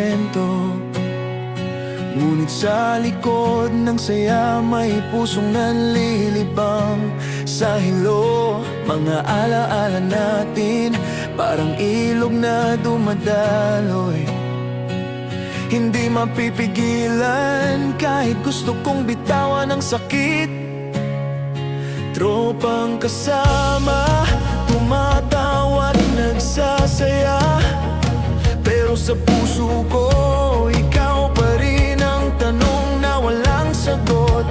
kwento. Ngunit sa likod ng saya may pusong nanlilibang. Sa hilo, mga alaala natin parang ilog na dumadaloy. Hindi mapipigilan kahit gusto kong bitawan ang sakit. Tropang kasama, tumatawa at nagsasaya. Pero sa puso ko, ikaw pa rin ang tanong na walang sagot.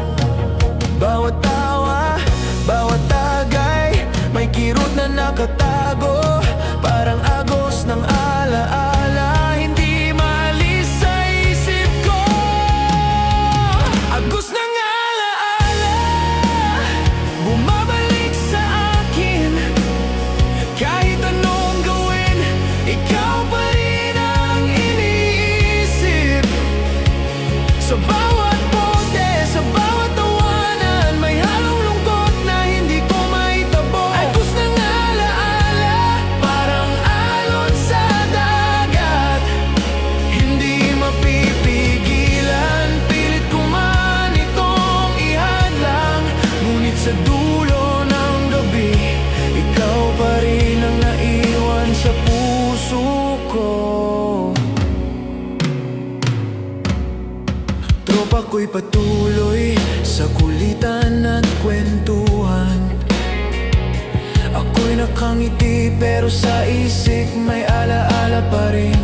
Bawat tawa, bawat tagay, may kirot na nakatago. Parang agos ng alaala, hindi maalis sa isip ko. Agos ng alaala, bumabalik sa akin. Kahit anong gawin, ikaw pa rin ang iniisip. Sa bawat bote, sa bawat tawanan, may halong lungkot na hindi ko maitabo. Agos ng alaala, parang alon sa dagat, hindi mapipigilan. Pilit ko man itong ihadlang, ngunit sa dulo ng gabi, ikaw pa rin ang naiwan sa puso ko. Tropa ko'y patuloy sa kulitan at kwentuhan. Ako'y nakangiti pero sa isip may alaala pa rin.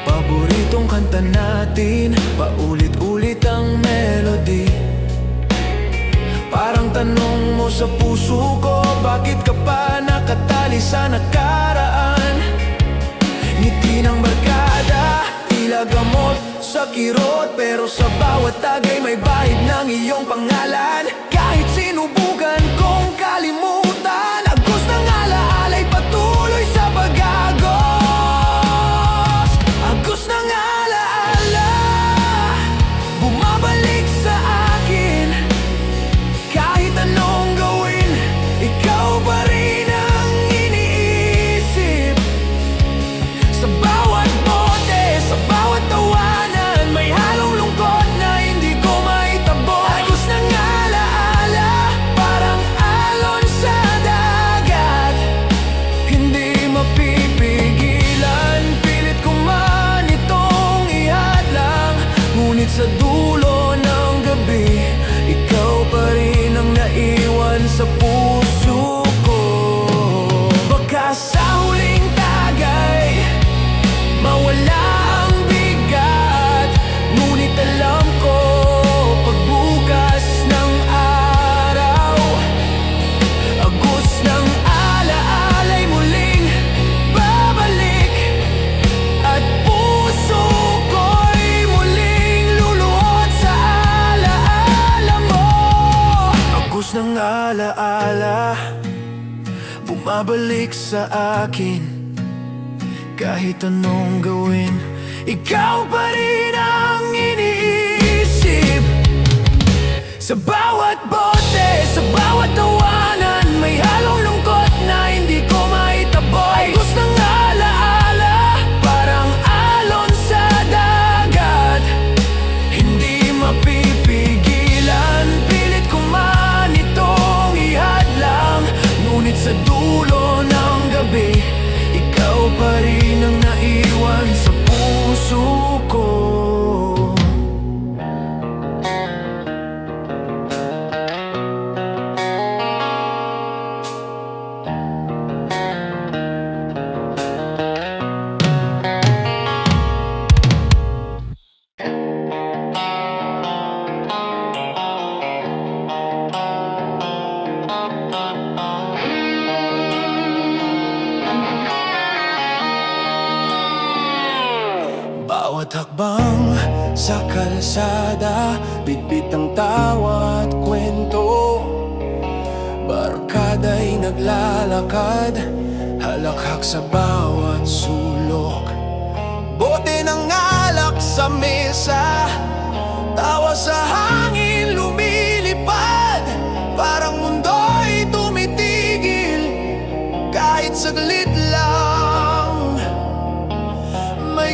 Paboritong kanta natin, paulit-ulit ang melody. Parang tanong mo sa puso ko, bakit ka pa nakatali sa nakaraan? Ngiti ng barkada, tila gamot sa kirot, pero sa bawat tagay may bahid ng iyong pangalan. Kahit sinubukan kong kalimutan, agos ng alaala'y patuloy sa pag-agos. Agos ng alaala, bumabalik sa akin. Kahit anong gawin, ikaw pa rin ang iniisip. Sa bawat bote, sa bawat tawanan, may halong lungkot na hindi ko maitabo. Agos ng alaala, parang alon sa dagat, hindi mapipigilan. Pilit ko man itong ihadlang, ngunit sa dulo ng gabi, ikaw pa rin ang naiwan sa puso ko. Baka sa huling tagay mawala ang bigat, ngunit alam ko pagbukas ng araw, agos ng alaala'y muling babalik. At puso ko'y muling luluhod sa alaala mo. Agos ng alaala, bumabalik sa akin. Kahit anong gawin, ikaw pa rin ang iniisip. Sa bawat bote, sa bawat tawanan, may halong lungkot na hindi ko maitabo. Agos ng alaala, parang alon sa dagat, hindi mapipigilan. Pilit ko man itong ihadlang, ngunit sa dulo ng gabi, ikaw pa rin ang naiwan sa puso ko. Bawat hakbang sa kalsada, bitbit ang tawa at kwento. Barkada'y naglalakad, halakhak sa bawat sulok. Bote ng alak sa mesa, tawa sa hangin lumilipad. Parang mundo'y tumitigil kahit saglit lang. May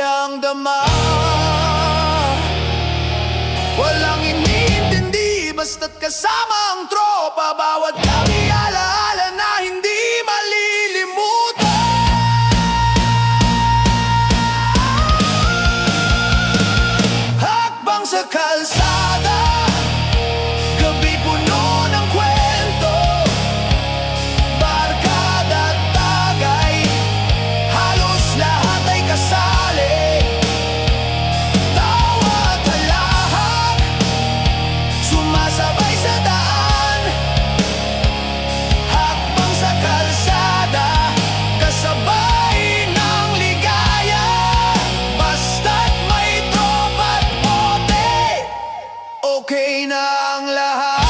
kayang dama. Walang iniintindi basta't kasama ang tropa. Bawat gabi alaala na hindi malilimutan. Hakbang sa kalsada, gabi puno ng kwento. Barkada at tagay, halos lahat ay kasali. Tawa at halahang, sumasabay sa daan. Hakbang sa kalsada, kasabay ng ligaya. Basta't may tropa at bote, okay na ang lahat.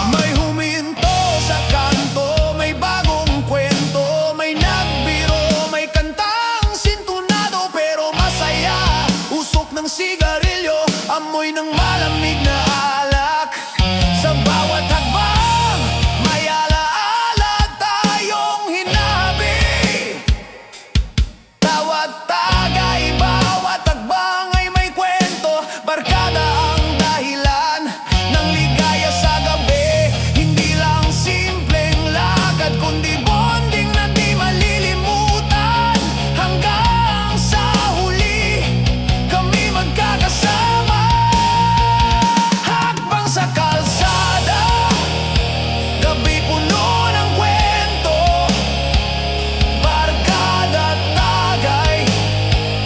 May huminto sa kanto, may bagong kwento, may nagbiro, may kantang sintunado pero masaya. Usok ng sigarilyo, amoy ng malamig na alak. Sa bawat hakbang, may alaala tayong hinabi. Bawat tagay, bawat hakbang ay may kwento. Barkada ang dahilan ng ligaya sa gabi. Hindi lang simpleng lakad, kundi bonding na di malilimutan. Hanggang sa huli, kami magkakasama. Hakbang sa kalsada, gabi puno ng kwento. Barkada at tagay,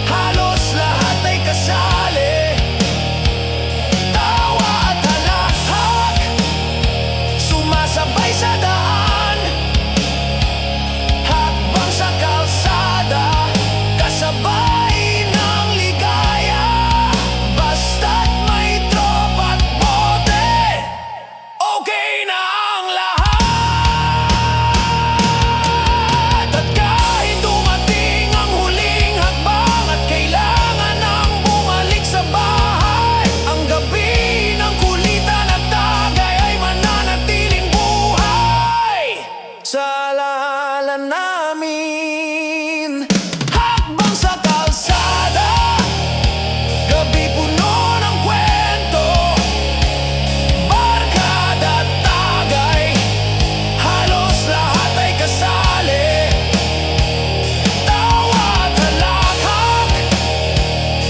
halos lahat ay kasali. Tawa at halahak, sumasabay sa daan. Hakbang sa kalsada, kasabay ng ligaya. Basta't may tropa at bote, okay na ang lahat. At kahit dumating ang huling hakbang at kailangan nang bumalik sa bahay, ang gabi ng kulitan at tagay ay mananatiling buhay sa alaala namin. Hakbang sa kalsada, gabi puno ng kwento. Barkada at tagay, halos lahat ay kasali. Tawa at halakak,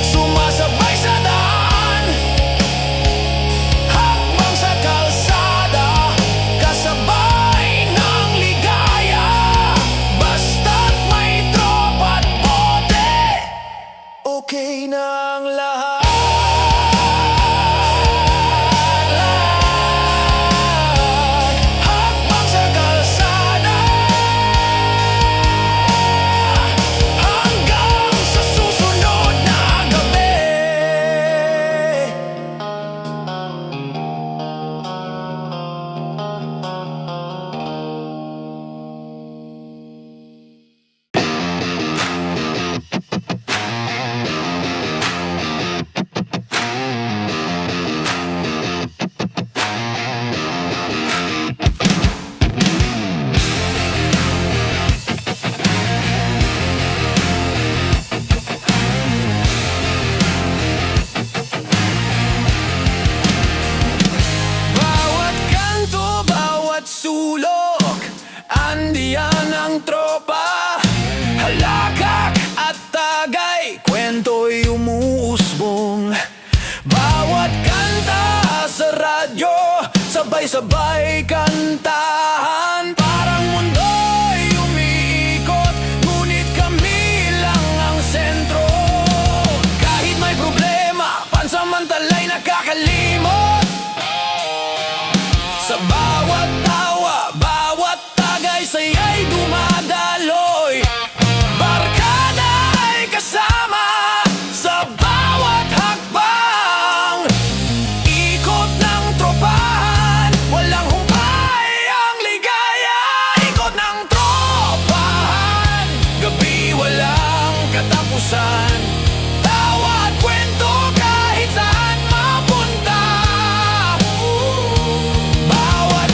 sumasabay sa daan. Hakbang sa kalsada, kasabay ng ligaya. Basta't may tropa at bote, okay na ang lahat. Hakbang sa kalsada, hanggang sa susunod na gabi. Bawat kanto, bawat sulok, andiyan ang tropa. Halakak at tagay, kwento'y umuusbong. Bawat kanta sa radyo, sabay-sabay kantahan. Parang mundo'y umiikot, ngunit kami lang ang sentro. Kahit may problema, pansamantalay nakakalimot. Sa bawat tawa, bawat tagay, saya'y dumadaloy. Barkada ay kasama sa bawat hakbang. Ikot ng tropahan, walang humpay ang ligaya. Ikot ng tropahan, gabi walang katapusan. Tawa at kwento kahit saan mapunta. Bawat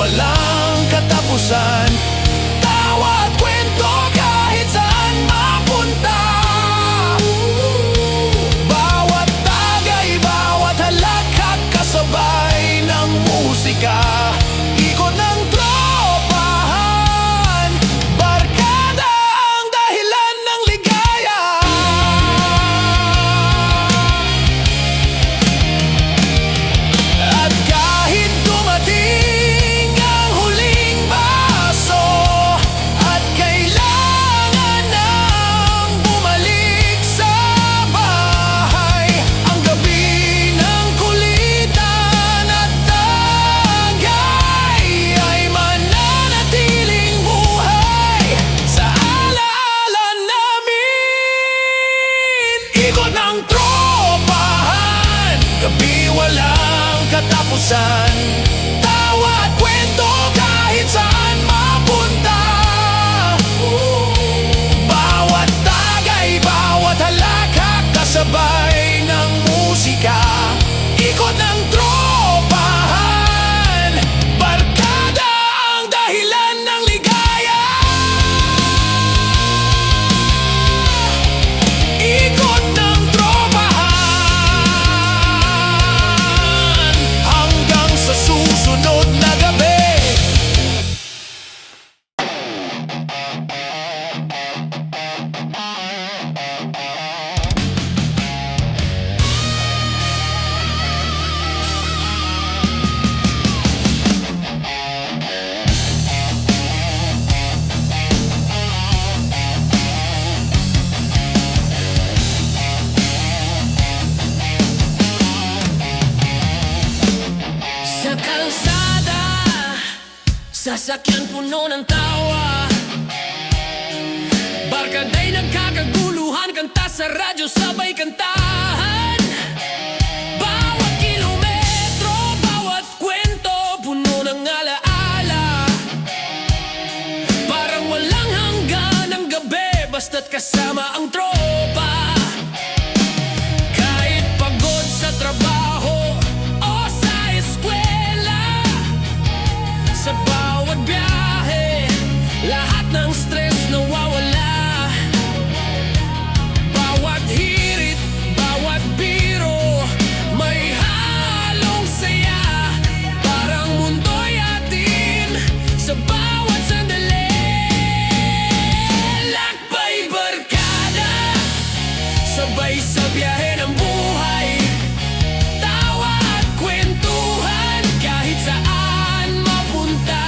walang katapusan. Tawa at kwento kahit saan mapunta. Bawat tagay, bawat halakhak kasabay ng musika. Ikot ng tropahan, barkada ang dahilan ng ligaya. At kahit dumating ang huling baso at kailangan nang bumalik sa bahay, ang gabi ng kulitan at tagay ay mananatiling buhay sa alaala namin. Ikot ng tropahan, gabi walang katapusan. Tawa at kwento kahit saan mapunta. Bawat tagay, bawat halakhak kasabay ng musika. Ikot ng tropahan, barkada ang dahilan ng ligaya. Ikot ng tropahan hanggang sa susunod na gabi. Sa kalsada, sasakyan puno ng tawa. Barkada'y nagkakaguluhan, kanta sa radyo, sabay kantahan. Bawat kilometro, bawat kwento, puno ng alaala. Parang walang hanggan ang gabi, basta't kasama ang tropa. Kahit pagod sa trabaho o sa eskwela, sa bawat biyahe, lahat ng stress nawawala. Bawat hirit, bawat biro, may halong saya. Parang mundo'y atin sa bawat sandali. Lakbay barkada, sabay sa biyahe ng buhay. Tawa at kwentuhan kahit saan mapunta.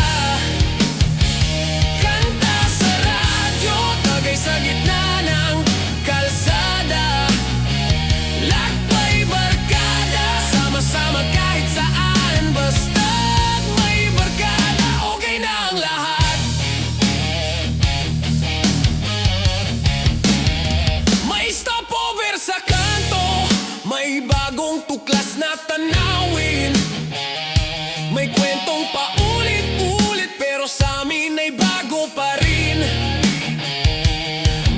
Kanta sa radyo, tagay sa gitna ng kalsada. Lakbay barkada, sama-sama kahit saan. Basta't may barkada, okay na ang lahat. May stopover sa kanto, may bagong tuklas na tanawin. May kwentong paulit-ulit pero sa amin ay bago pa rin.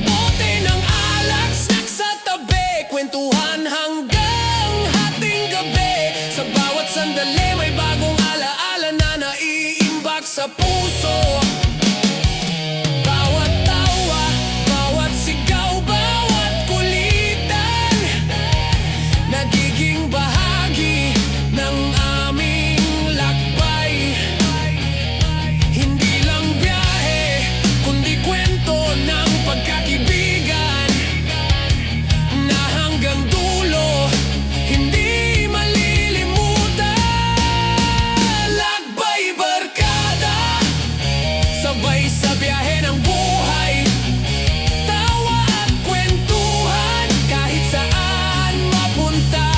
Bote ng alak, snack sa tabi, kwentuhan hanggang hating gabi. Sa bawat sandali may bagong alaala na naiimbak sa puso. Bawat tawa, bawat sigaw, bawat kulitan, nagiging bahagi ng aming lakbay. Hindi lang biyahe, kundi kwento ng pagkakibigan na hanggang dulo hindi malilimutan. Lakbay barkada, sabay sa biyahe ng buhay. Tawa at kwentuhan kahit saan mapunta.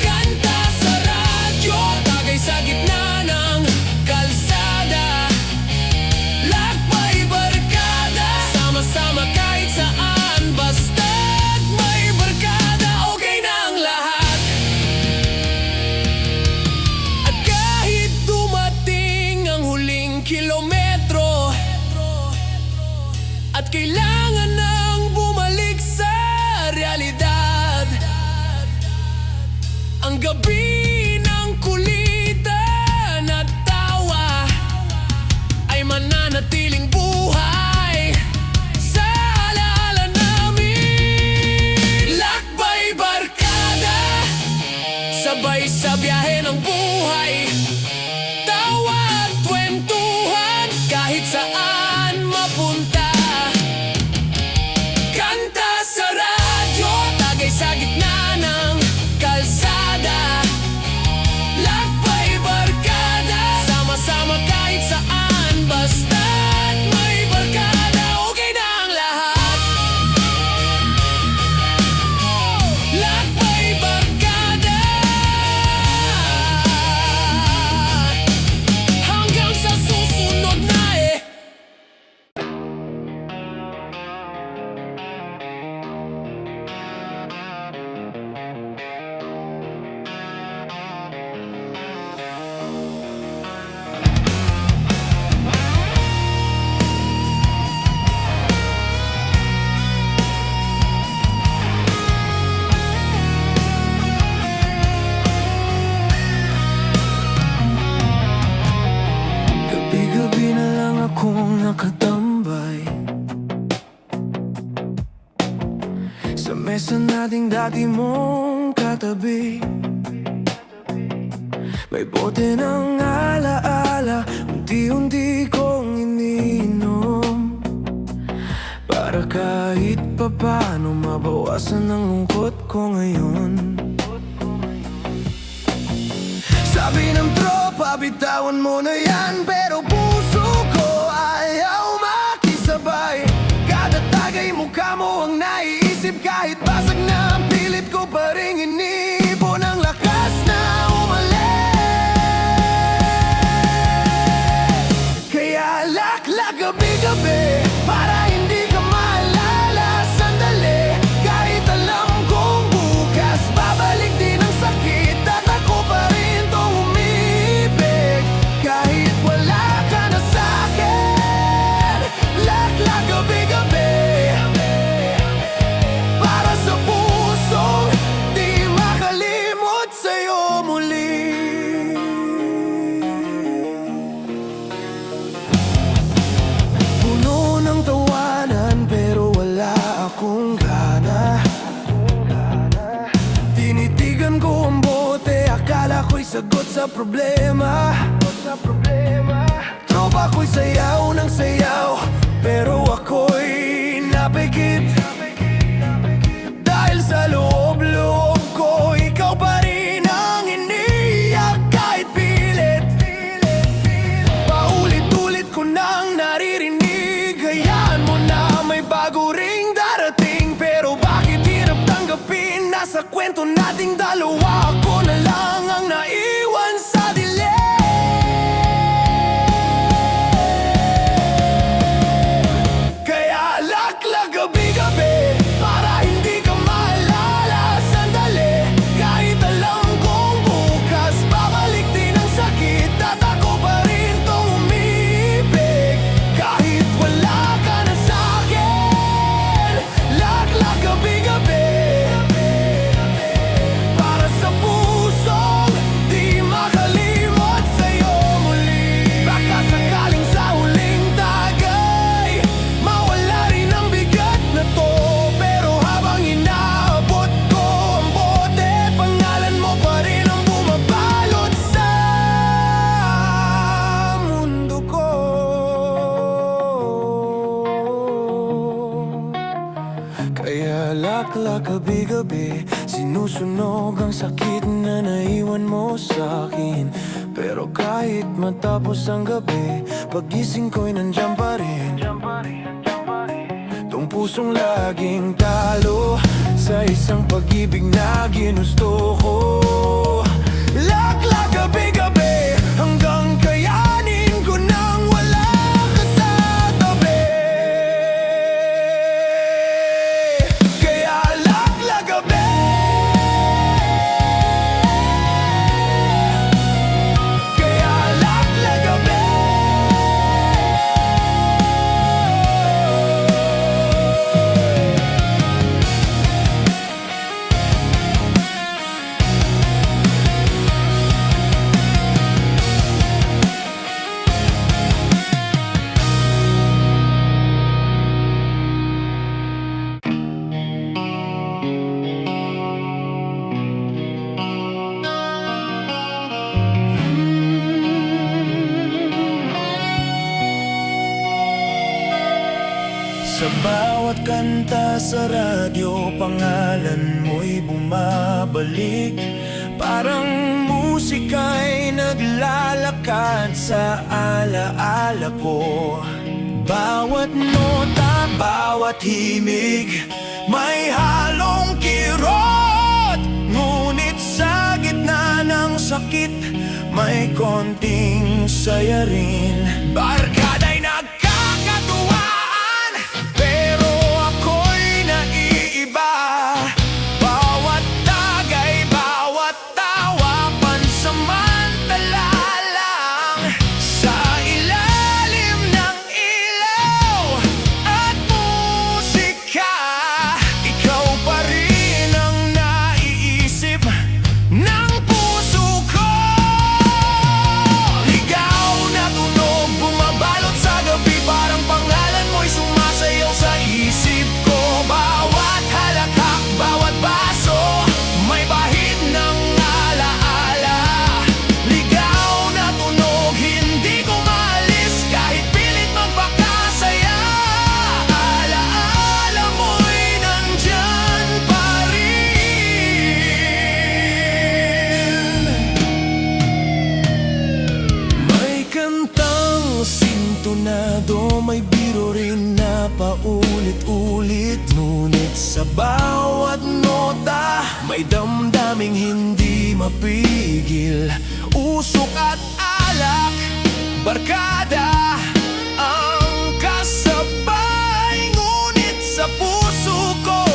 Kanta sa radyo, tagay sa gitna ng kalsada. Lakbay barkada, sama-sama kahit saan. Basta't may barkada, okay na ang lahat. At kahit dumating ang huling kilometro at kailangan nang bumalik sa realidad, ang gabi ng kulitan akong nakatambay sa mesa nating dati mong katabi. May bote ng alaala, unti-unti kong iniinom, para kahit papano mabawasan ang lungkot ko ngayon. Sabi ng tropa, bitawan mo na yan, pero puso ko ayaw makisabay. Kada tagay mukha mo ang naiisip, kahit basag na ang pilit ko pa rin iniipon ang lakas na umalis. Kaya laklag gabi-gabi para hindi ka maalala sandali. Kahit alam kong bukas babalik din ang sakit, at ako pa rin tong umibig kahit wala ka na sa'kin. Laklag gabi-gabi para sa pusong di makalimot sa'yo muli. Puno ng tawanan pero wala akong gana. Tinitigan ko ang bote, akala ko'y sagot sa problema. Tropa ko'y sayaw ng sayaw, pero ako'y napikit. Dahil sa loob-loob ko, ikaw pa rin ang iniyak kahit pilit. Paulit-ulit ko nang naririnig, hayaan mo na may bago ring darating. Pero bakit hirap tanggapin, nasa kwento nating dalawa, ako na lang ang naiwan sa dilim. Kaya laklag gabi-gabi para hindi ka maalala sandali. Kahit alam kong bukas babalik din ang sakit, at ako pa rin tong umibig kahit wala ka na sa'kin. Laklag gabi-gabi para sa pusong di makalimot sa'yo muli. Baka sakaling sa huling tagay mawala rin ang bigat na to, pero habang inaabot ko ang bote, pangalan mo pa rin ang bumabalot sa mundo ko. Kaya laklag gabi-gabi, sinusunog ang sakit na naiwan mo sa'kin. Pero kahit matapos ang gabi, pagising ko'y nandyan pa rin. Tong pusong laging talo sa isang pag-ibig na ginusto ko. Laklag gabi-gabi hanggang kayanin ko nang wala ka sa tabi. Kaya laklag gabi, kaya laklag gabi. Sa bawat kanta sa radyo, pangalan mo'y bumabalik. Parang musika'y naglalakad sa alaala ko. Bawat nota, bawat himig, may halong kirot. Ngunit sa gitna ng sakit, may konting saya rin. Barkada'y nagkakatuwaan, pero ako'y naiiba. Bawat tagay, bawat tawa, pansamantala lang. Sa ilalim ng ilaw at musika, ikaw pa rin ang naiisip ng puso ko. Ligaw na tunog bumaba planado, may biro rin na paulit-ulit. Ngunit sa bawat nota, may damdaming hindi mapigil. Usok at alak, barkada ang kasabay. Ngunit sa puso ko,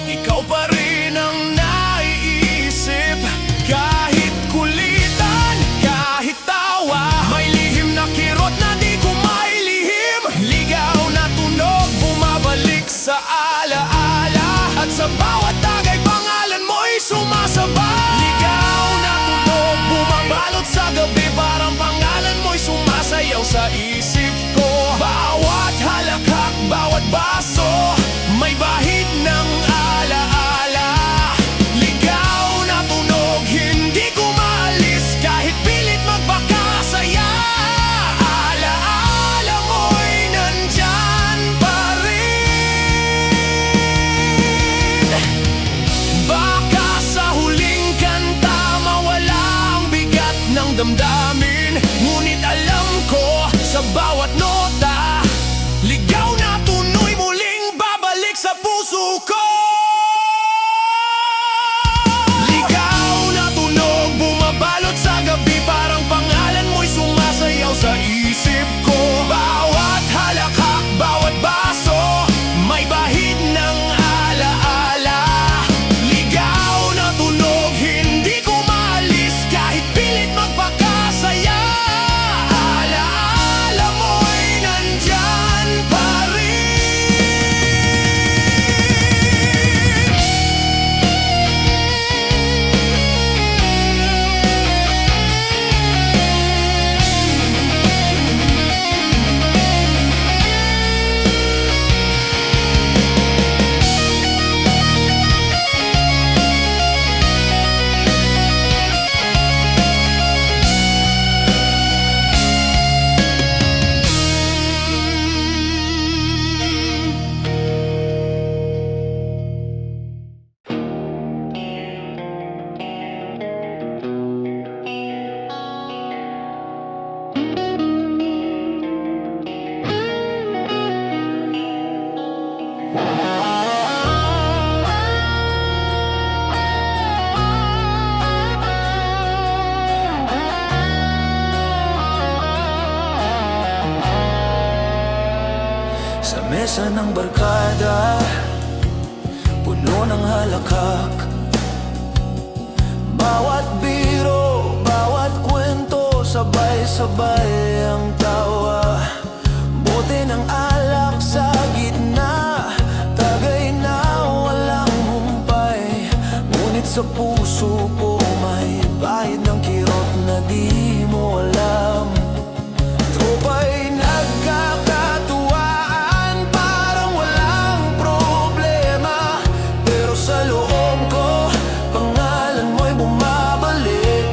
ikaw pa rin ang naiisip. Kahit kulitan, kahit tawa, may lihim na kirot na di ko mailihim. Ligaw na tunog, bumabalik sa alaala. At sa bawat tagay, pangalan mo'y sumasabay. Ligaw na tunog, bumabalot sa gabi. Parang pangalan mo'y sumasayaw sa isip ko. Bawat halakhak, bawat baso, may bahid ng alaala. Ligaw na tunog, hindi ko maalis. Kahit pilit magpakasaya, alaala mo'y nandyan pa rin. Baka sa huling kanta, mawala ang bigat ng damdamin. Ngunit alam ko, sa bawat nota, ligaw na tunoy muling babalik sa puso ko. Ligaw na tunog, bumabalot sa gabi. Parang pangalan mo'y sumasayaw sa isip ko. Bawat halakhak, bawat baso, may bahid ng alaala. Ligaw na tunog, hindi ko maalis. Kahit pilit magpakasaya, alaala mo'y nandyan pa rin. Sa mesa ng barkada, puno ng halakhak. Bawat biro, bawat kwento, sabay-sabay ang tawa. Bote ng alak sa gitna, tagay na walang humpay. Ngunit sa puso ko, may bahid ng kirot na di mo alam. Tropa'y nagkakatuwaan, parang walang problema. Pero sa loob ko, pangalan mo'y bumabalik.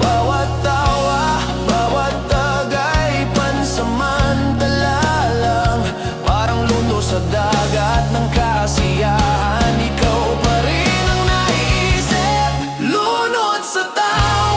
Bawat tawa, bawat tagay, pansamantala lang. Parang lundo sa dagat ng kasiyahan. Ikaw pa rin ang naiisip, lunod sa tawa.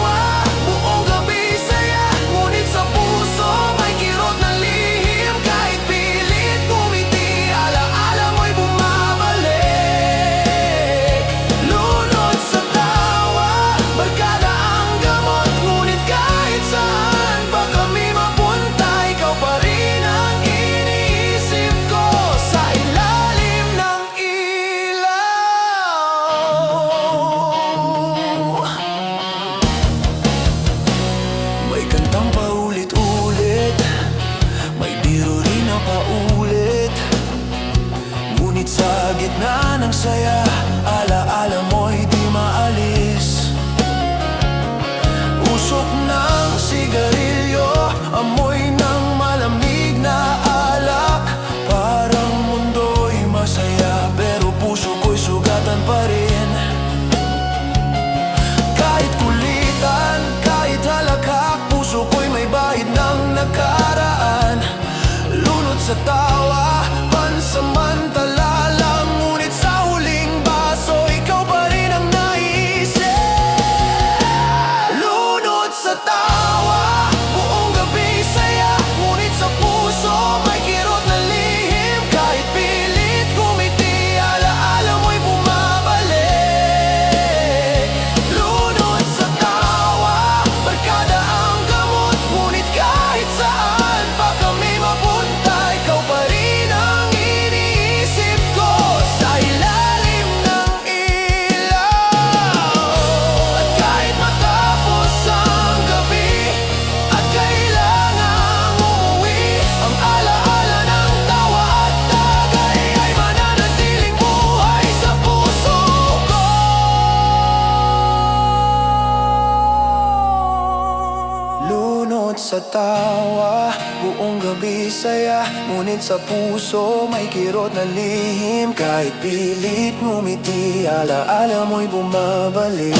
sa tawa, buong gabi saya, ngunit sa puso may kirot na lihim. Kahit pilit ngumiti, alaala mo'y bumabalik.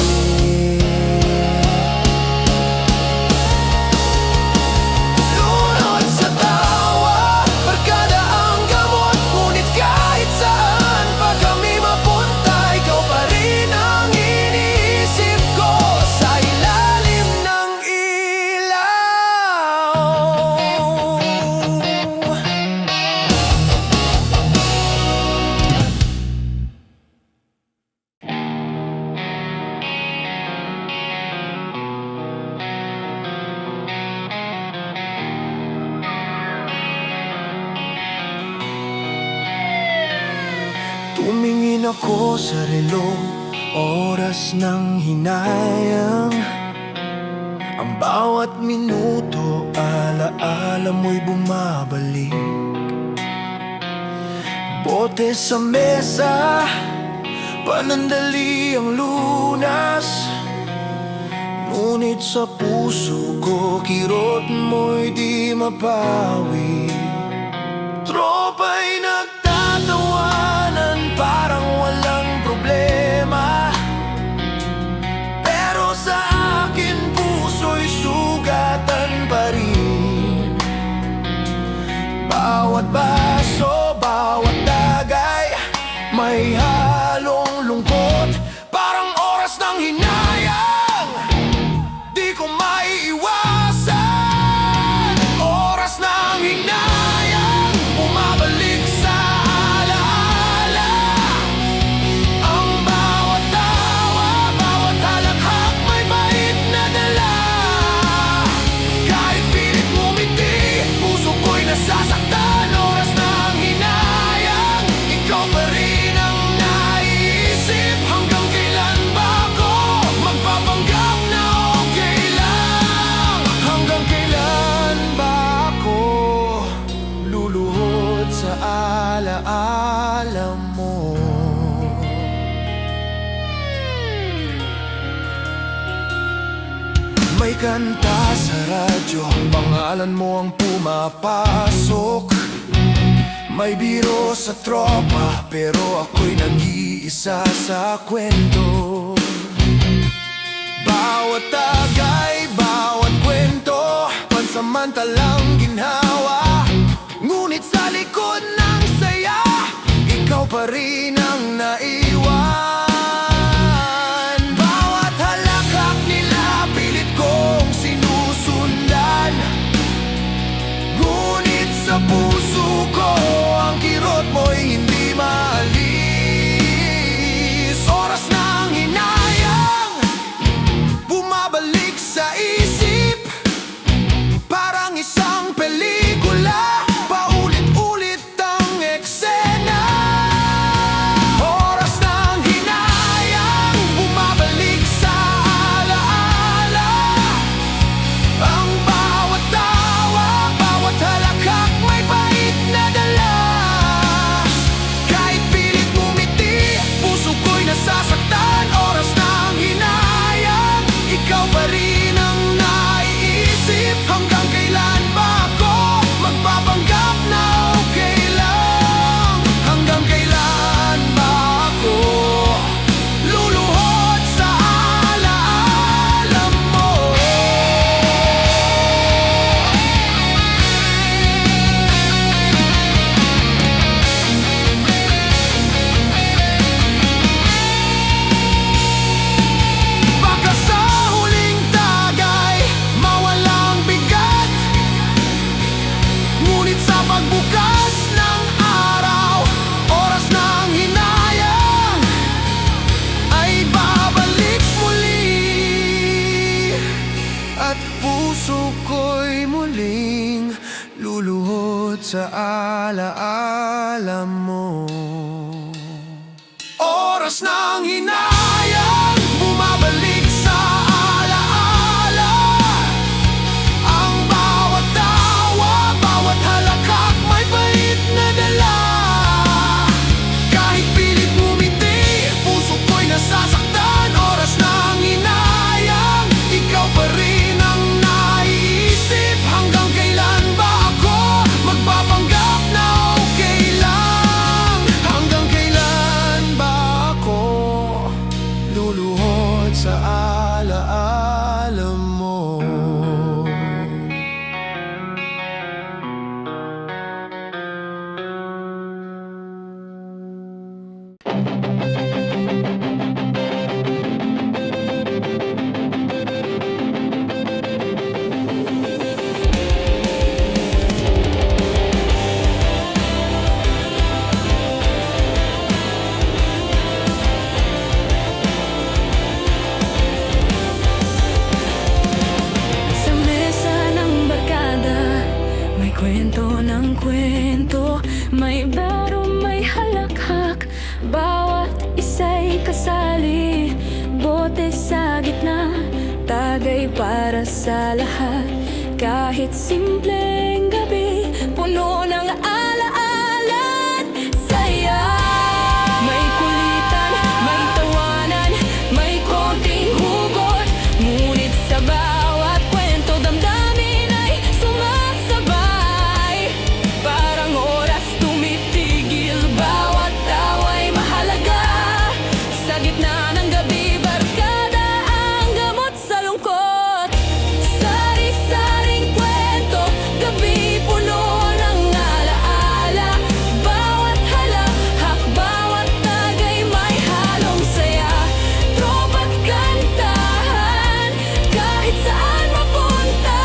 Tumingin ako sa relo, oras ng hinayang. Ang bawat minuto, alaala mo'y bumabalik. Bote sa mesa, panandali ang lunas. Ngunit sa puso ko, kirot mo'y di mapawi. Tropa'y nagtatawanan, parang walang problema. Pero sa akin, puso'y sugatan pa rin. Bawat baso, bawat tagay, may halong lungkot. Parang oras ng hinayang, di ko maiiwasan. Oras ng hinayang, bumabalik sa alaala. Ang bawat tawa, bawat halakhak, may bait na dala. Kahit pilit ngumiti, puso ko'y nasasaktan. Oras ng hinayang, ikaw pa rin ang naiisip. Hanggang kailan ba ako magpapanggap na okay lang? Hanggang kailan ba ako luluhod sa alaala mo? May kanta sa radyo, pangalan mo ang pumapasok. May biro sa tropa, pero ako'y nag-iisa sa kwento. Bawat tagay, bawat kwento, pansamantalang ginhawa. Ngunit sa likod ng saya, ikaw pa rin ang naiwan. Bawat halakhak nila, pilit kong sinusundan. Ngunit sa puso ko, ang kirot mo'y hindi maalis. Oras ng hinayang, bumabalik sa isip. Parang isang pelikula, paulit-ulit ang eksena. Oras ng hinayang, bumabalik sa alaala. Ang bawat tawa, bawat halakhak, may bait na dala. Kahit pilit ngumiti, puso ko'y nasasaktan. Oras ng hinayang, ikaw pa rin ang naiisip. Hanggang kailan ba ako magpapanggap na okay lang? Hanggang kailan ba ako luluhod sa alaala mo? Baka sa huling tagay, mawalang bigat. Ngunit sa pagbukas ng araw, oras ng hinayang ay babalik muli. At puso ko'y muling luluhod sa alaala mo. Oras ng hinayang, bumabalik sa alaala. Ang bawat tawa, bawat halakhak, may bait na dala. Kahit pilit ngumiti, puso ko'y nasasaktan. Oras ng hinayang, ikaw pa rin ang naiisip. para sa lahat. Kahit simpleng gabi, puno ng alaala at saya. May kulitan, may tawanan, may konting hugot, ngunit sa bawat kwento damdamin ay sumasabay. Parang oras tumitigil, bawat tawa'y mahalaga. Sa gitna ng gabi, barkada ang gamot sa lungkot. Sari-saring kwento, gabi puno ng alaala. Bawat halahak, bawat tagay may halong saya. Tropa't kantahan, kahit saan mapunta.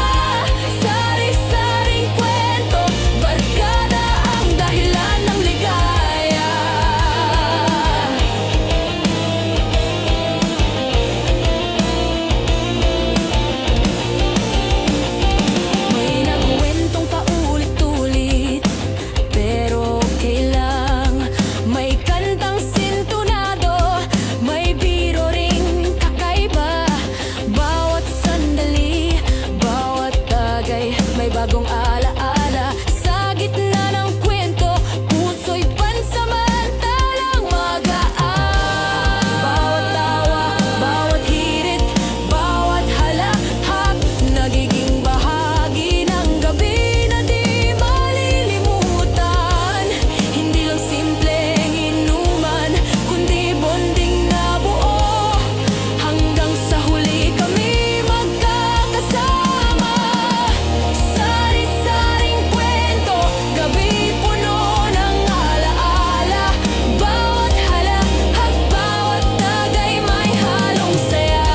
Sari-saring kwento, barkada ang dahilan ng ligaya. May nagkwentong paulit-ulit, pero okay lang. May kantang sintunado, may biro ring kakaiba. Bawat sandali, bawat tagay, may bagong alaala. Sa gitna ng kwento, puso'y pansamantalang magaan. Bawat tawa, bawat hirit, bawat halahak, nagiging bahagi ng gabi na di malilimutan. Hindi lang simpleng inuman, kundi bonding na buo. Hanggang sa huli kami magkakasama. Sari-saring kwento, gabi puno ng alaala. Bawat halahak, bawat tagay may halong saya.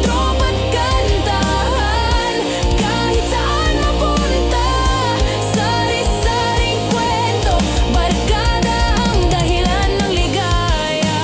Tropa't kantahan, kahit saan mapunta. Sari-saring kwento, barkada ang dahilan ng ligaya.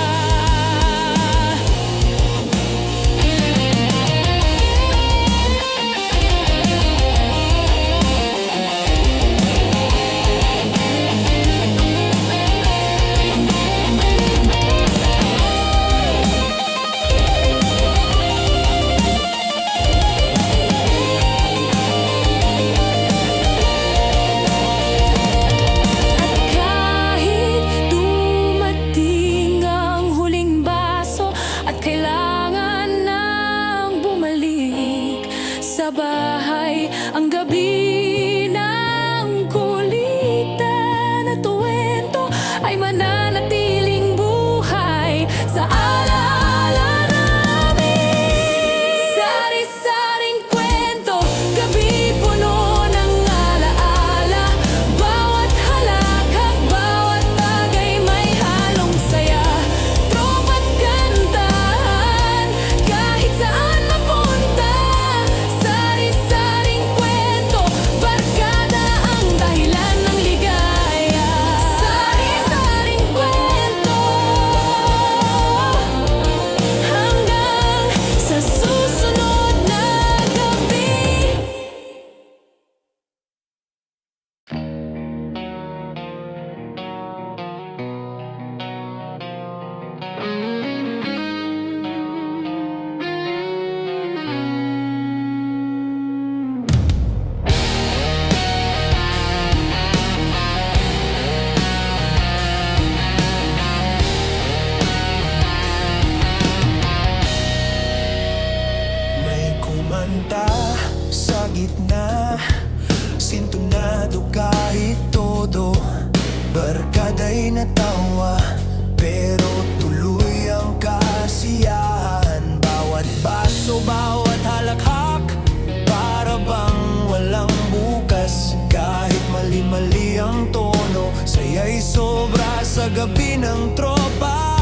At kahit dumating ang huling baso at kailangan nang bumalik sa bahay, ang gabi ng kulitan at kwento ay mananatiling buhay sa alaala namin. Sari-saring kwento, gabi puno ng alaala. Bawat halakak, bawat tagay may halong saya. Tropa't kantahan, kahit saan mapunta. Sari-saring kwento, barkada ang dahilan ng ligaya. Sari-saring kwento, hanggang sa susunod na gabi. May kumanta sa gitna, sintonado kahit todo. Barkada'y natawa, pero tuloy ang kasiyahan. Bawat baso, bawat halakhak, para bang walang bukas. Kahit mali-mali ang tono, saya'y sobra sa gabi ng tropa.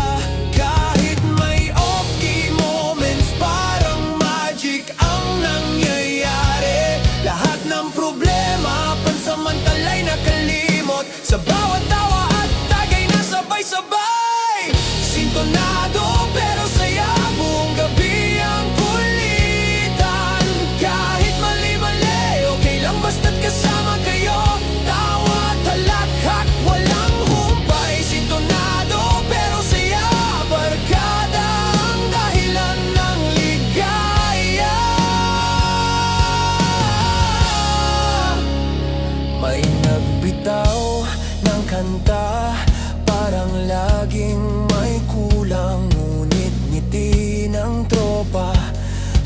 Kahit may off-key moments, parang magic ang nangyayari. Lahat ng problema, pansamantalay nakalimot. Sa bawat tawa at tagay na sabay-sabay. Sintonado pero saya, buong gabi ang kulitan. Kahit mali-mali, okay lang basta't kasama kayo. Tawa at halakhak, walang humpay. Sintonado pero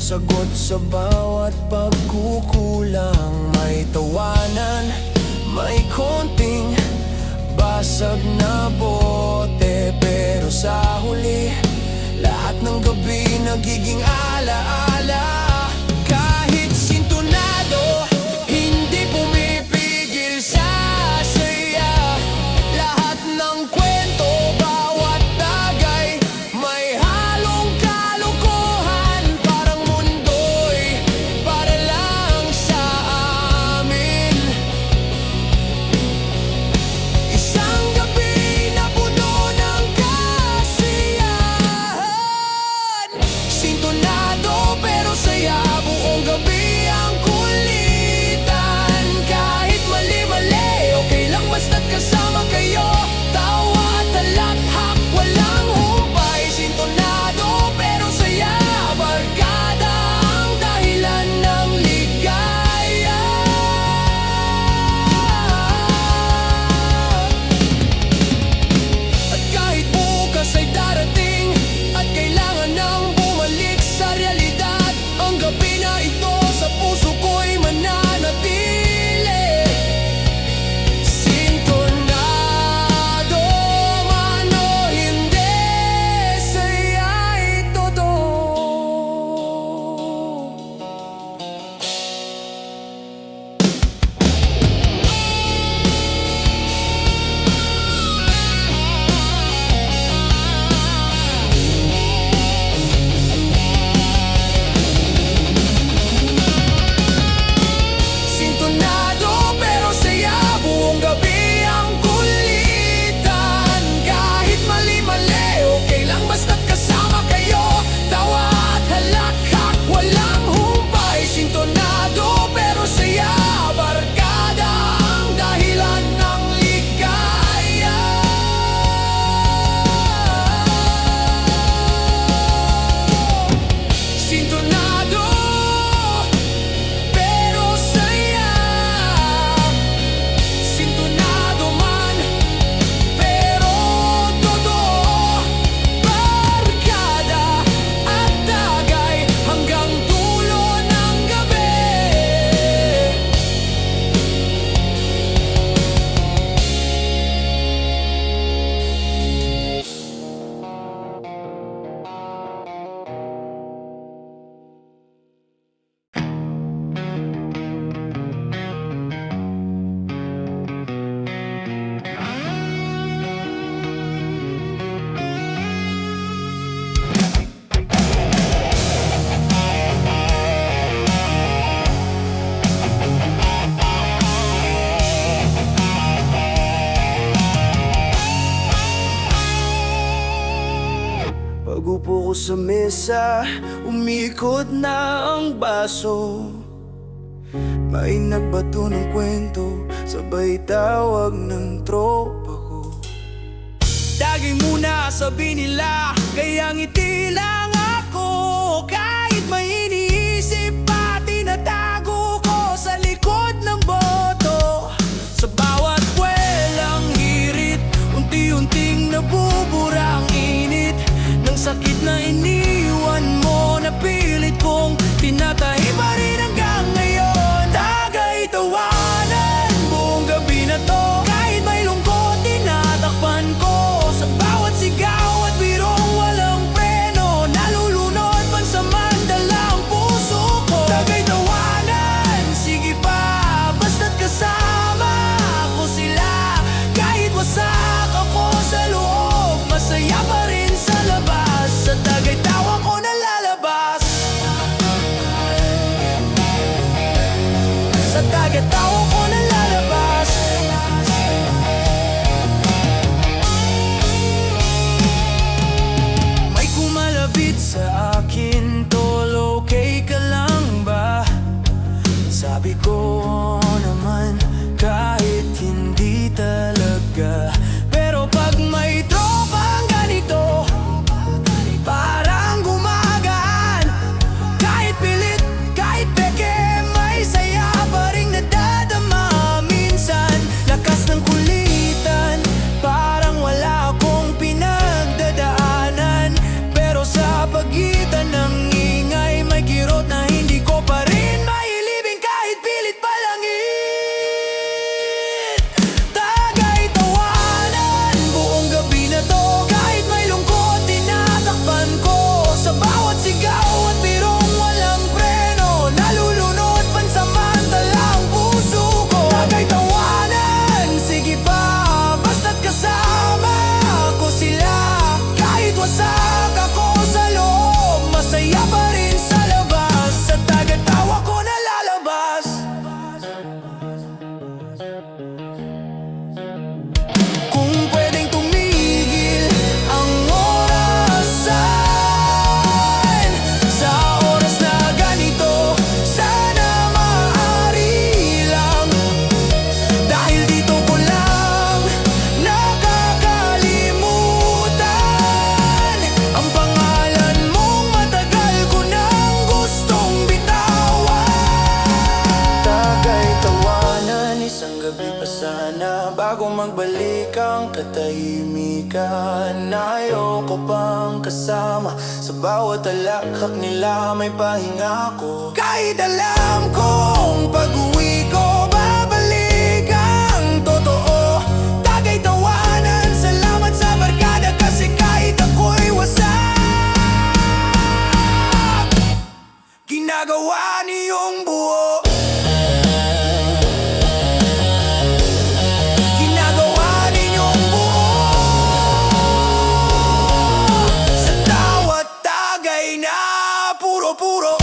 Sagot sa bawat pagkukulang. May tawanan, may konting basag na bote, pero sa huli lahat ng gabi nagiging alaala. Kahit sintonado, hindi pumipigil sa saya. Lahat ng kwento, bawat tagay, may halong kalokohan. Parang mundo'y para lang sa amin. Isang gabi na puno ng kasiyahan. Sintonado pero saya, buong gabi ang kulitan. Kahit mali-mali, okay lang basta't kasama kayo. Tawa at talakhak, walang humpay. Sintonado pero saya, barkada ang dahilan ng ligaya. At kahit bukas ay darating at kailangan nang bumalik sa realidad, ang gabi na ito sa puso ko'y mananatili. Sintonado man o hindi, saya'y totoo. Sintonado pero saya, buong gabi ang kulitan. Kahit mali-mali, okay lang basta't kasama kayo. Tawa at halakhak, walang humpay. Sintonado pero saya, barkada ang dahilan ng ligaya. Sintonado pero saya, sintonado man pero totoo. Barkada at tagay hanggang dulo ng gabi. Pag-upo ko sa mesa, umiikot na ang baso. May nagbato ng kwento, sabay tawag ng tropa ko. Daging muna sabi nila, kaya ngiti lang ako. Kahit may iniisip pa, tinatago ko sa likod ng boto. Sa bawat kwelang hirit, unti-unting nabubura ang init ng sakit na iniwan mo, na pilit kong tinatahi pa rin hanggang ngayon. Tagay tawanan, buong gabi na to. Kahit may lungkot, tinatakpan ko. Sa bawat sigaw at birong walang preno, nalulunod pansamantala ang puso ko. Tagay tawanan, sige pa, basta't kasama ko sila. Kahit wasak ako sa loob, masaya pa rin sa labas. Sa tagay tawa ko nalalabas. Sa tagay tawa ko nalalabas. May kumalapit sa akin, tol, okay ka lang ba? Sabi ko naman, kahit hindi talaga. Pero pag may tropang ganito, parang gumagaan. Kahit pilit, kahit peke, may saya pa rin nadadama. Minsan, lakas ng kulitan, parang wala akong pinagdadaanan. Pero sa pagitan ng ingay, may kirot gabi pa sana bago magbalik ang katahimikan. Ayoko pang kasama sa bawat alakhak nila, may pahinga ko. Kahit alam kong pag-uwi ko babalik ang totoo, tagay tawanan, salamat sa barkada kasi kahit ako'y wasak, ginagawa niyong buo. Ginagawa ninyong buo sa bawat tagay na puro-puro.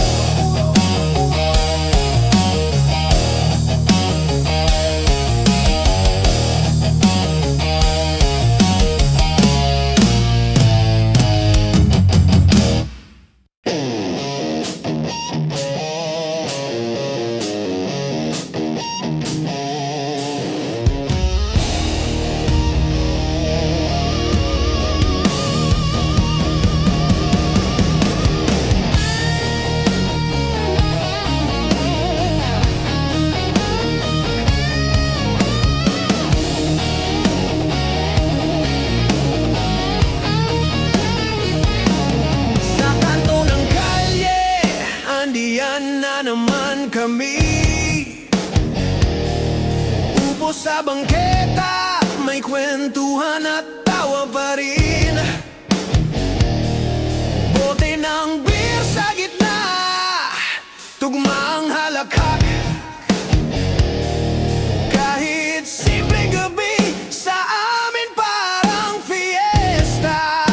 Andiyan na naman kami, upo sa bangketa, may kwentuhan at tawa pa rin. Bote ng beer sa gitna, tugma ang halakhak. Kahit simpleng gabi, sa amin parang fiesta.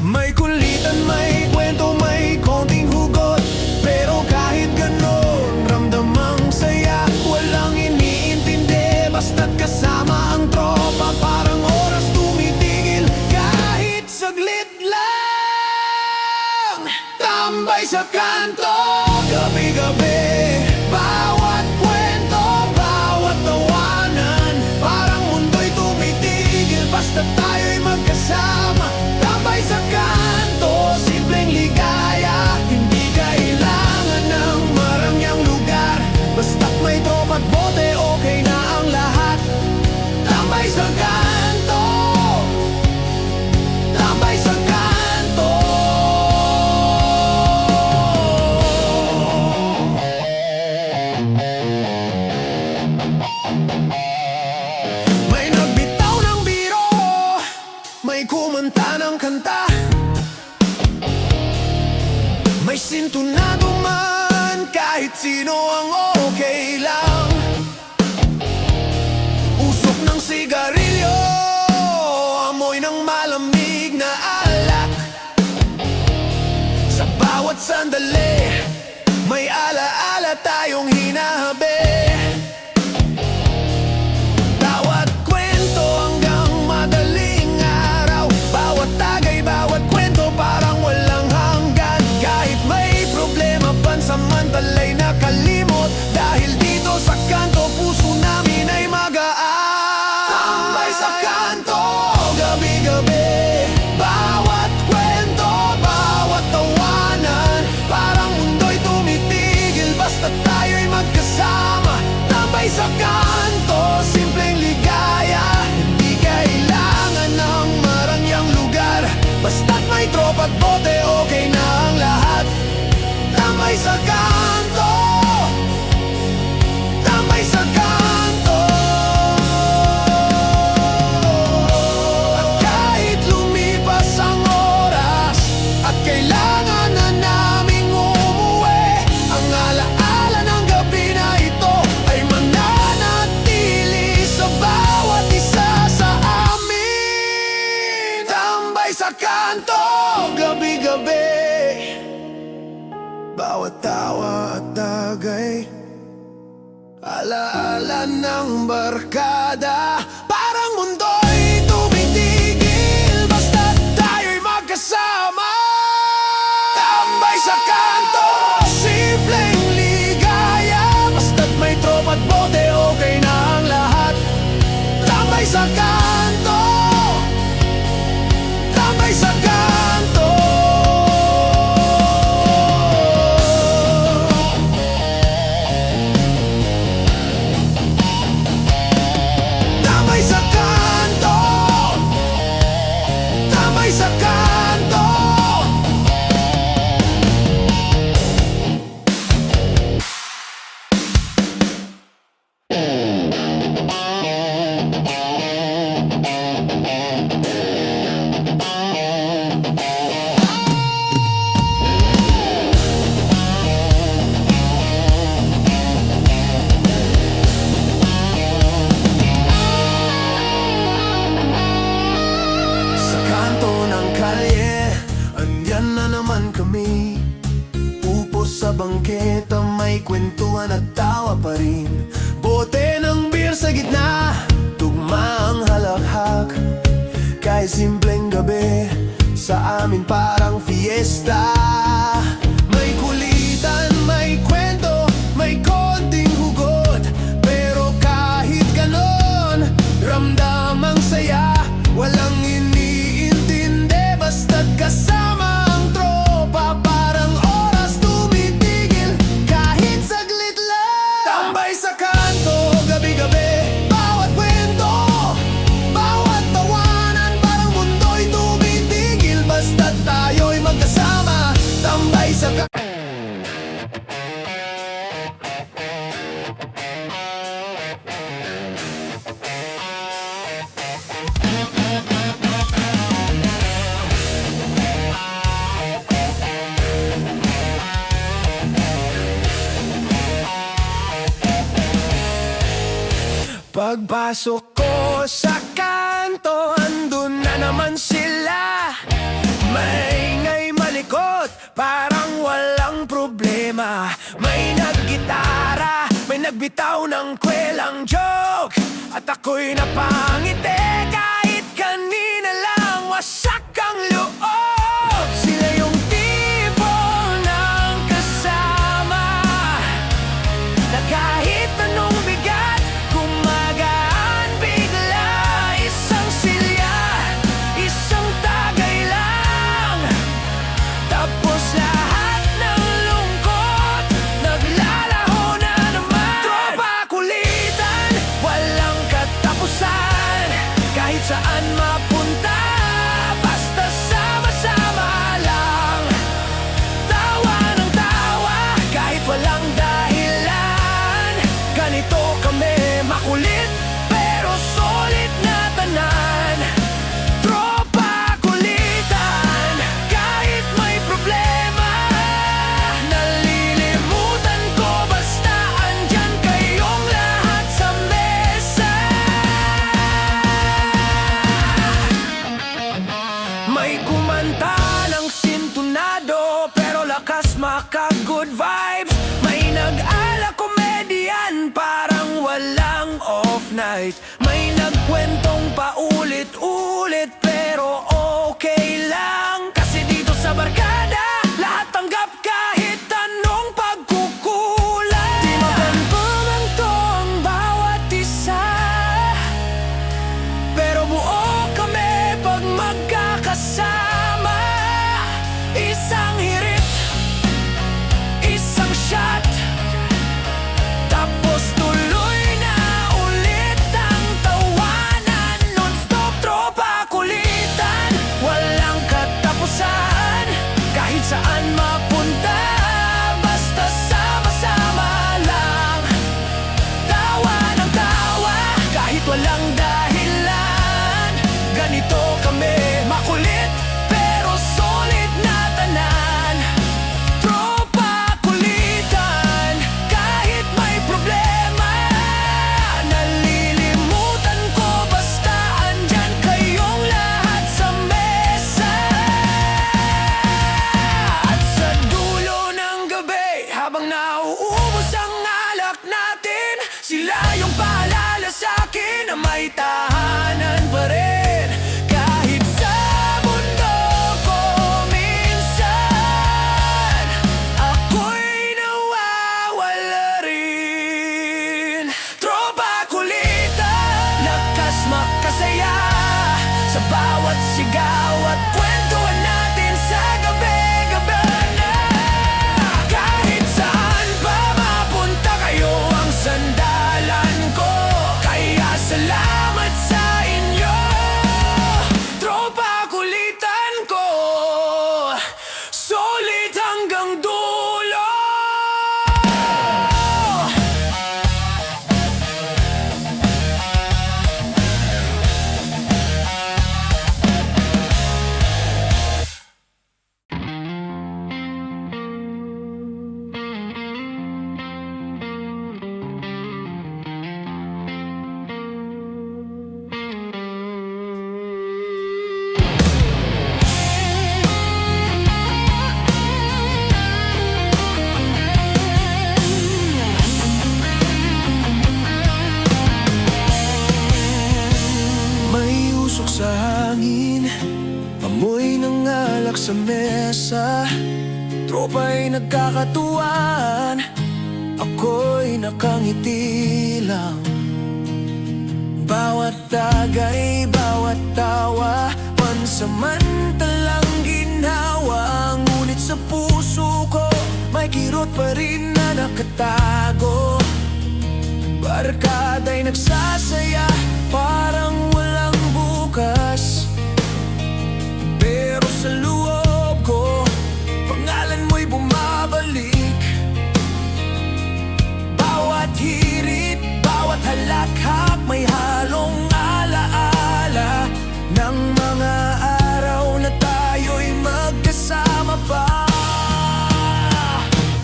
May kulitan, may kwento, may konting hugot, pero kahit ganon, ramdam ang saya. Walang iniintindi, basta't kasama ang tropa, parang oras tumitigil kahit saglit lang. Tambay sa kanto, gabi-gabi, bawat kwento, bawat tawanan, parang mundo'y tumitigil basta't tayo'y magkasama. Tambay sa kanto, simpleng ligaya, hindi kailangan ng marangyang lugar, basta't may tropa't bote, okay na ang lahat. Tambay sa kanto, tambay sa kanto. May nagbitaw ng biro, may kumanta ng kanta, may sintunado man, kahit sino ang okay lang. Usok ng sigarilyo, amoy ng malamig na alak. Sa bawat sandali, may alaala tayong hinahabi. Bawat kwento hanggang madaling araw, bawat tagay, bawat kwento parang walang hanggan. Kahit may problema, pansamantalay nakalimot, dahil dito sa kanto, puso namin ay magaan. Tambay sa kanto, gabi-gabi, bawat kwento, bawat tawanan, parang mundo'y tumitigil basta't tayo'y magkasama. Tambay sa kanto, simpleng ligaya, hindi kailangan ng marangyang lugar, basta't may tropa't bote, okay na ang lahat. Tambay sa kanto, tambay sa kanto. At kahit lumipas ang oras at kailangan na naming umuwi, ang alaala ng gabi na ito ay mananatili sa bawat isa sa amin. Tambay sa kanto, gabi-gabi, bawat tawa at tagay, alaala ng barkada, parang mundo'y tumitigil basta't tayo'y magkasama. Tambay sa kanto, simpleng ligaya, basta't may tropa't bote, okay na ang lahat. Tambay sa kanto, tambay sa kanto. baneta, may kwentuhan at tawa pa rin. Bote ng beer sa gitna, tugma ang halakhak. Kahit simpleng gabi, sa amin parang fiesta. May kulitan, may kwento, may konting hugot, pero kahit ganon, ramdam ang saya. Walang iniintindi, basta't kasama ang tropa. Parang oras tumitigil, kahit saglit lang. Tambay sa kanto, gabi-gabi, bawat kwento, bawat tawanan, parang mundo'y tumitigil, basta't tayo'y magkasama. Tambay sa kanto. Pagpasok ko sa kanto, andun na naman sila. Maingay malikot, parang walang problema. May naggitara, may nagbitaw ng kwelang joke, at ako'y napangiti kahit kanina lang wasak ang loob. Sila yung tipo ng kasama na kahit anong bigat, gumagaan bigla. Isang silya, isang tagay lang, tapos lahat ng lungkot naglalaho na naman. Tropa kulitan, walang katapusan, kahit saan mapunta, basta sama-sama lang. Tawa ng tawa, kahit walang dahilan. Ganito kami, makulit pero solid na tanan. Tropa kulitan, kahit may problema, nalilimutan ko basta andyan kayong lahat sa mesa. May kumanta ng sintonado, pero lakas maka-good vibes. May nag-ala komedyan, parang walang off night. May nagkwentong paulit-ulit, pero okay lang. Kasi dito sa barkada, lahat tanggap kahit anong pagkukulang. Di mabantumangto ang bawat isa, pero buo kami pag magkakasama. Isang hirit, isang shot, tapos tuloy na ulit ang tawanan. Non-stop tropa kulitan, walang katapusan, kahit saan mapunta, basta sama-sama lang. Tawa ng tawa, kahit walang dahilan. Ganito kami, makulit pero solid na tanan. Tropa kulitan, kahit may problema, nalilimutan ko basta andyan kayong lahat sa mesa. At sa dulo ng gabi, habang nauubos ang alak natin, sila yung paalala sa'kin na may tahanan pa rin. Kahit sa mundo ko minsan, ako'y nawawala rin. Tropa kulitan, lakas makasaya sa bawat sigaw at kwentuhan natin sa gabi-gabi na. Kahit saan pa mapunta, kayo ang sandalan ko, kaya salamat sa hangin, amoy ng alak sa mesa. Tropa'y nagkakatuwaan, ako'y nakangiti lang. Bawat tagay, bawat tawa, pansamantalang ginhawa. Ngunit sa puso ko, may kirot pa rin na nakatago. Barkada'y nagsasaya, parang walang bukas. Pero sa loob ko, pangalan mo'y bumabalik. Bawat hirit, bawat halakhak, may halong alaala ng mga araw na tayo'y magkasama pa.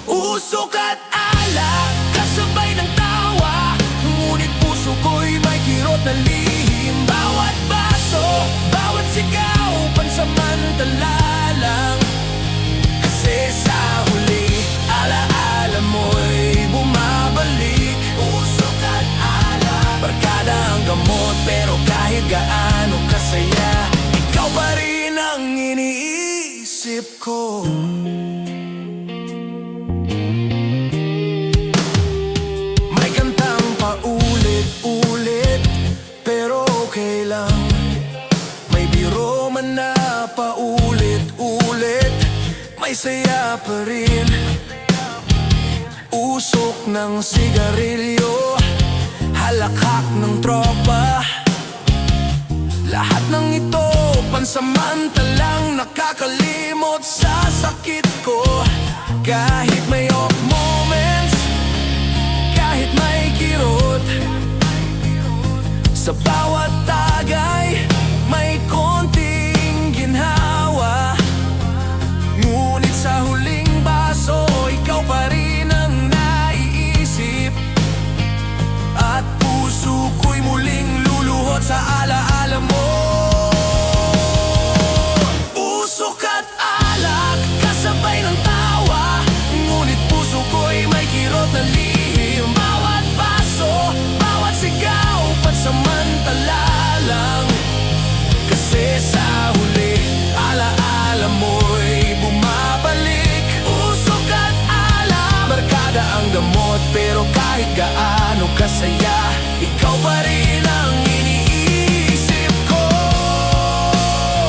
Usok at alak, kasabay ng tawa, ngunit puso ko'y may kirot na lihim. Bawat baso, bawat sigaw, pansamantala lang. Kasi sa huli, alaala mo'y bumabalik. Usok at alak, barkada ang gamot, pero kahit gaano kasaya, ikaw pa rin ang iniisip ko. May kantang paulit-ulit, pero okay lang. May biro man na paulit-ulit, may saya pa rin. Usok ng sigarilyo, halakhak ng tropa, lahat ng ito pansamantalang nakakalimot sa sakit ko. Kahit may off moments, kahit may kirot, sa bawat tagay may konting ginhawa. Ngunit sa huling baso, ikaw pa rin ang naiisip. At puso ko'y muling luluhod sa alaala mo. Usok at alak, kasabay ng tawa, ngunit puso ko'y may kirot na lihim. Bawat baso, bawat sigaw, pansamantala lang. Kasi sa huli, alaala mo'y bumabalik. Usok at alak, barkada ang gamot, pero kahit gaano kasaya, ikaw pa rin ang iniisip ko.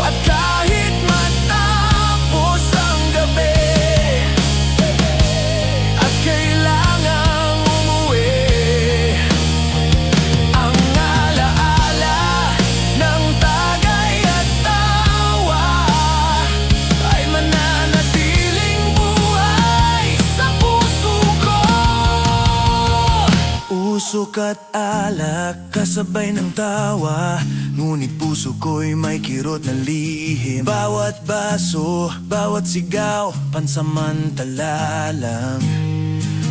At kahit matapos ang gabi, at kailangang umuwi, ang alaala ng tagay at tawa ay mananatiling buhay sa puso ko. Usok at alak, kasabay ng tawa, ngunit puso ko'y may kirot na lihim. Bawat baso, bawat sigaw, pansamantala lang.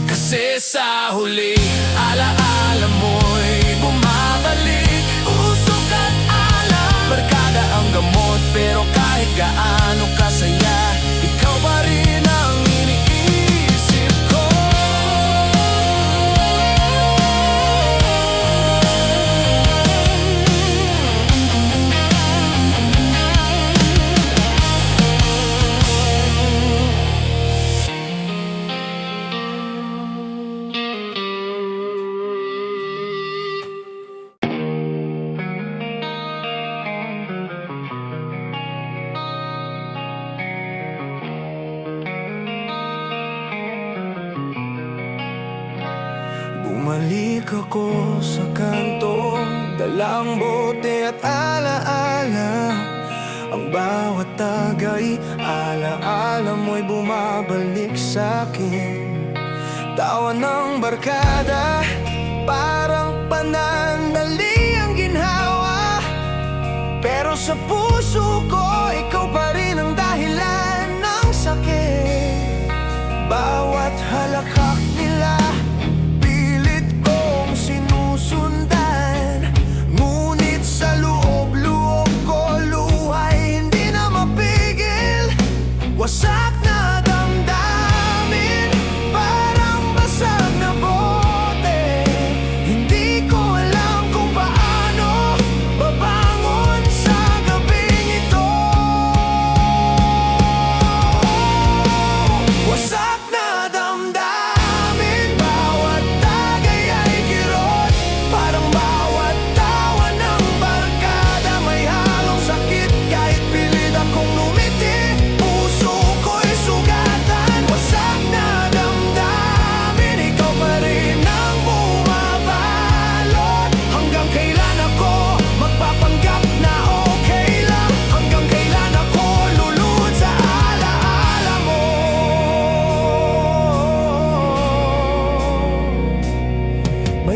Kasi sa huli, alaala mo'y bumabalik. Usok at alak, barkada ang gamot, pero kahit gaano kasaya, ikaw pa rin ang iniisip ko. Bumalik ako sa kanto, dalang bote at alaala. Ang bawat tagay, alaala mo'y bumabalik sa'kin. Tawa ng barkada, parang panandali ang ginhawa. Pero sa puso ko, ikaw pa rin ang dahilan ng sakit. Bawat halakhak nila, pilit kong sinusundan. Ngunit sa loob-loob ko, luhay hindi na mapigil. Wasak na damdamin, parang basag na bote. Hindi ko alam kung paano babangon sa gabi.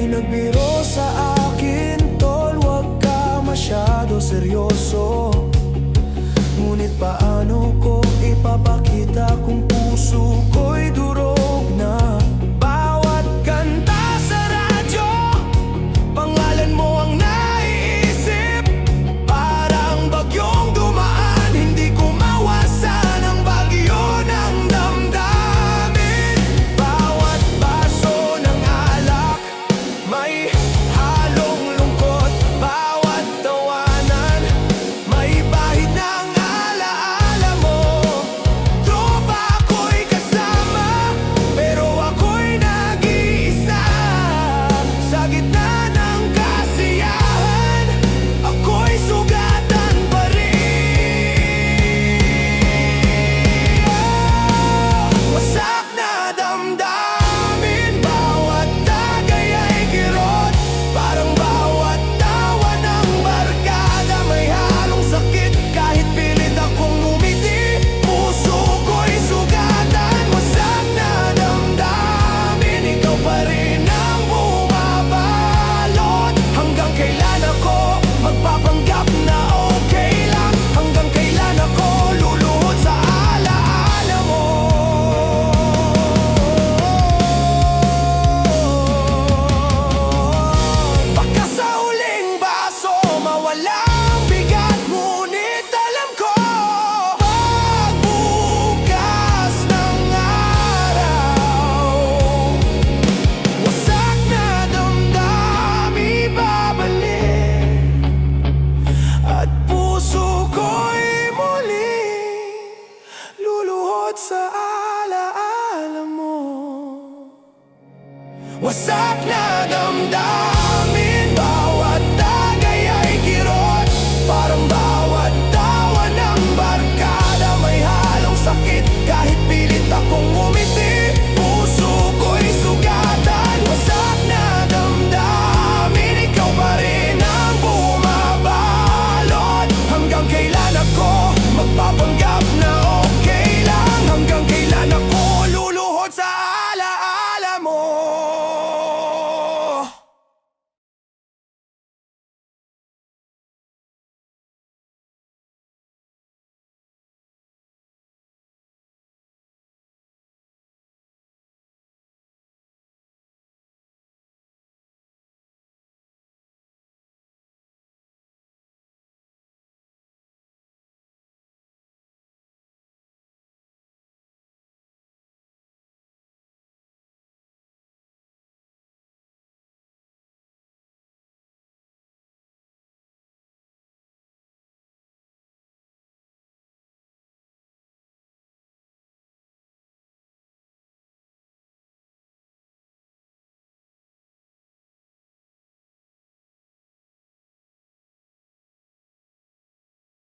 nagbiro sa akin, tol, wag ka masyado seryoso. Ngunit paano ko ipapakita kung puso ko'y durog na? Bawat kanta sa radyo, pangalan mo ang naiisip. Parang bagyong dumaan, hindi ko mawasan ang bagyo ng damdamin. Bawat baso ng alak, may halong lungkot. Bawat tawanan, may bahid ng alaala mo. Tropa ako'y kasama, pero ako'y nag-iisa. Sa gitna ng kasiyahan, ako'y sugatan pa rin. Wasak na damdamin, bawat tagay ay kirot. Parang bawat tawa ng barkada, may halong sakit. Kahit pilit akong ngumiti, puso ko'y sugatan. Wasak na damdamin, ikaw pa rin ang bumabalot. Hanggang kailan ako magpapanggap na okay lang? Hanggang kailan ako luluhod sa alaala mo? Baka sa huling baso mawala ang bigat, ngunit alam ko pagbukas ng araw, wasak na damdamin babalik. At puso ko'y muli luluhod sa alaala mo. Wasak na damdamin.